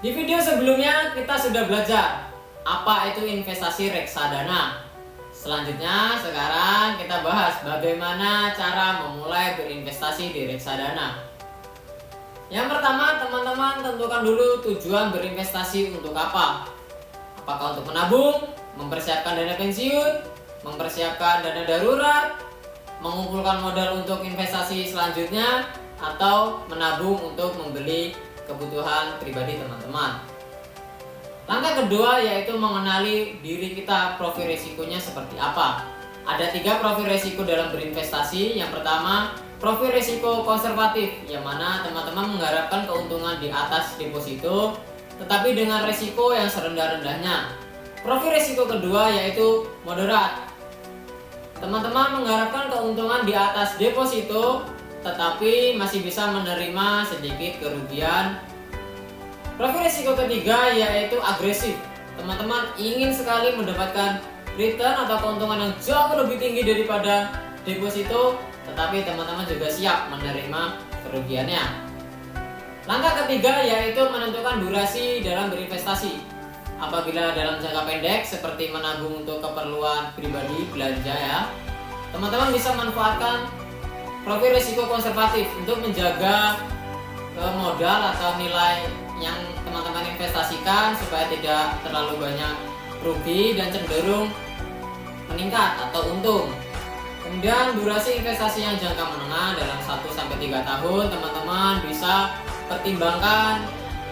Di video sebelumnya kita sudah belajar apa itu investasi reksadana. Selanjutnya sekarang kita bahas bagaimana cara memulai berinvestasi di reksadana. Yang pertama, teman-teman tentukan dulu tujuan berinvestasi untuk apa. Apakah untuk menabung, mempersiapkan dana pensiun, mempersiapkan dana darurat, mengumpulkan modal untuk investasi selanjutnya, atau menabung untuk membeli kebutuhan pribadi teman-teman. Langkah kedua yaitu mengenali diri kita, profil risikonya seperti apa. Ada 3 profil risiko dalam berinvestasi. Yang pertama, profil risiko konservatif, yang mana teman-teman mengharapkan keuntungan di atas deposito tetapi dengan risiko yang serendah-rendahnya. Profil risiko kedua yaitu moderat. Teman-teman mengharapkan keuntungan di atas deposito tetapi masih bisa menerima sedikit kerugian. Profil risiko ketiga yaitu agresif. Teman-teman ingin sekali mendapatkan return atau keuntungan yang jauh lebih tinggi daripada deposito, tetapi teman-teman juga siap menerima kerugiannya. Langkah ketiga yaitu menentukan durasi dalam berinvestasi. Apabila dalam jangka pendek seperti menabung untuk keperluan pribadi, belanja ya, teman-teman bisa manfaatkan profil risiko konservatif untuk menjaga modal atau nilai yang teman-teman investasikan supaya tidak terlalu banyak rugi dan cenderung meningkat atau untung. Kemudian durasi investasi yang jangka menengah dalam 1-3 tahun, teman-teman bisa pertimbangkan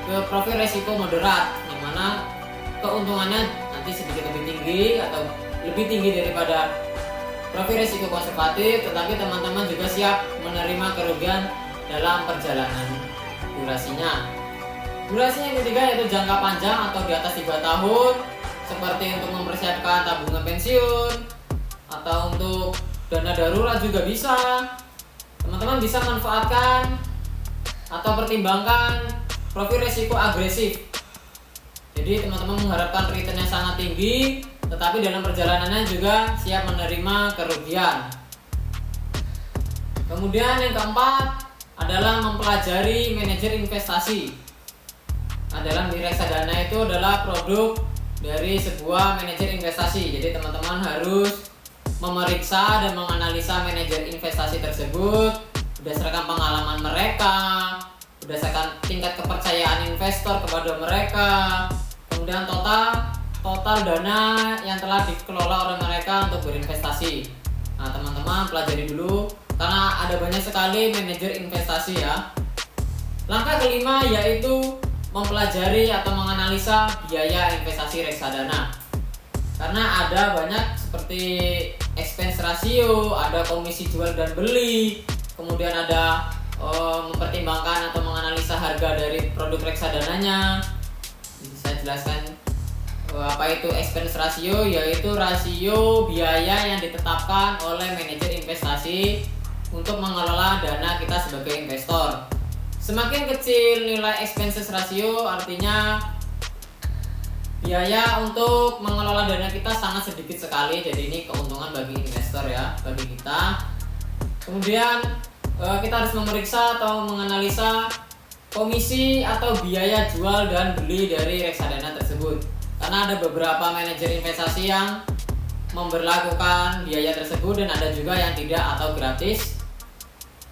ke profil risiko moderat, yang mana keuntungannya nanti sedikit lebih tinggi atau lebih tinggi daripada profil risiko konservatif, tetapi teman-teman juga siap menerima kerugian dalam perjalanan durasinya. Durasi yang ketiga yaitu jangka panjang atau di atas 3 tahun, seperti untuk mempersiapkan tabungan pensiun atau untuk dana darurat juga bisa. Teman-teman bisa manfaatkan atau pertimbangkan profil risiko agresif. Jadi teman-teman mengharapkan return yang sangat tinggi, tetapi dalam perjalanannya juga siap menerima kerugian. Kemudian yang keempat adalah mempelajari manajer investasi. Nah, dalam di reksadana itu adalah produk dari sebuah manajer investasi. Jadi teman-teman harus memeriksa dan menganalisa manajer investasi tersebut berdasarkan pengalaman mereka, berdasarkan tingkat kepercayaan investor kepada mereka, kemudian total dana yang telah dikelola oleh mereka untuk berinvestasi. Nah, teman-teman pelajari dulu karena ada banyak sekali manajer investasi ya. Langkah kelima yaitu mempelajari atau menganalisa biaya investasi reksadana. Karena ada banyak seperti expense ratio, ada komisi jual dan beli, kemudian ada mempertimbangkan atau menganalisa harga dari produk reksadananya. Bisa jelaskan apa itu expense ratio, yaitu rasio biaya yang ditetapkan oleh manajer investasi untuk mengelola dana kita sebagai investor. Semakin kecil nilai expenses ratio, artinya biaya untuk mengelola dana kita sangat sedikit sekali. Jadi ini keuntungan bagi investor ya, bagi kita. Kemudian kita harus memeriksa atau menganalisa komisi atau biaya jual dan beli dari reksadana tersebut. Karena ada beberapa manajer investasi yang memberlakukan biaya tersebut dan ada juga yang tidak atau gratis.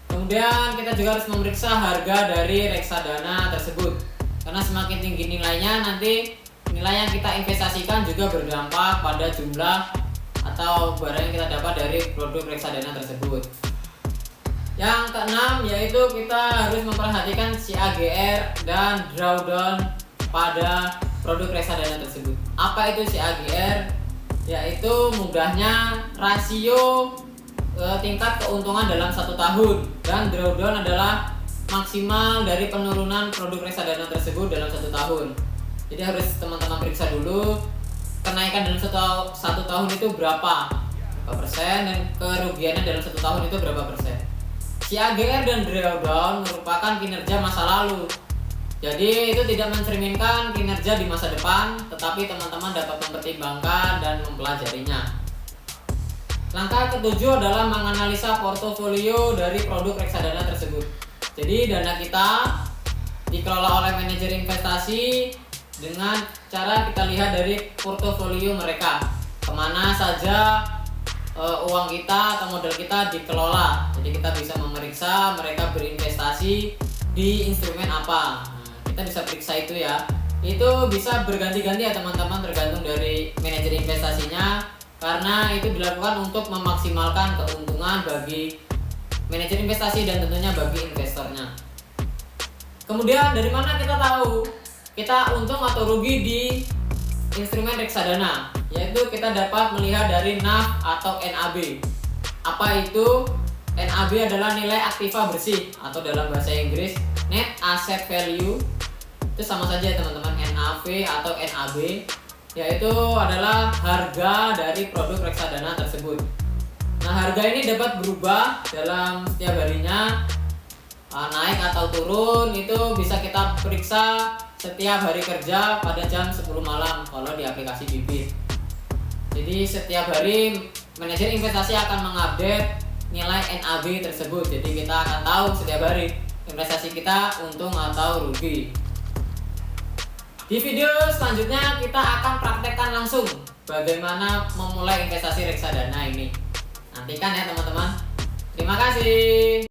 Kemudian kita juga harus memeriksa harga dari reksadana tersebut. Karena semakin tinggi nilainya, nanti nilai yang kita investasikan juga berdampak pada jumlah atau barang yang kita dapat dari produk reksadana tersebut. Yang keenam yaitu kita harus memperhatikan CAGR dan drawdown pada produk reksadana tersebut. Apa itu CAGR? Yaitu mudahnya rasio tingkat keuntungan dalam 1 tahun, dan drawdown adalah maksimal dari penurunan produk reksadana tersebut dalam 1 tahun. Jadi harus teman-teman periksa dulu kenaikan dalam satu tahun itu berapa persen dan kerugiannya dalam 1 tahun itu berapa persen. CAGR dan drawdown merupakan kinerja masa lalu. Jadi itu tidak mencerminkan kinerja di masa depan, tetapi teman-teman dapat mempertimbangkan dan mempelajarinya. Langkah ketujuh adalah menganalisa portofolio dari produk reksadana tersebut. Jadi dana kita dikelola oleh manajer investasi dengan cara kita lihat dari portofolio mereka, kemana saja uang kita atau modal kita dikelola. Jadi kita bisa memeriksa mereka berinvestasi di instrumen apa. Nah, kita bisa periksa itu ya. Itu bisa berganti-ganti ya teman-teman, tergantung dari manajer investasinya, karena itu dilakukan untuk memaksimalkan keuntungan bagi manajer investasi dan tentunya bagi investornya. Kemudian dari mana kita tahu kita untung atau rugi di instrumen reksadana? Yaitu kita dapat melihat dari NAV atau NAB. Apa itu? NAB adalah nilai aktiva bersih atau dalam bahasa Inggris Net Asset Value. Itu sama saja teman-teman, NAV atau NAB, yaitu adalah harga dari produk reksadana tersebut. Nah, harga ini dapat berubah dalam setiap harinya, naik atau turun. Itu bisa kita periksa setiap hari kerja pada jam 10 malam kalau di aplikasi Bibit. Jadi setiap hari manajer investasi akan mengupdate nilai NAB tersebut. Jadi kita akan tahu setiap hari investasi kita untung atau rugi. Di video selanjutnya kita akan praktekkan langsung bagaimana memulai investasi reksadana ini. Nantikan ya teman-teman. Terima kasih.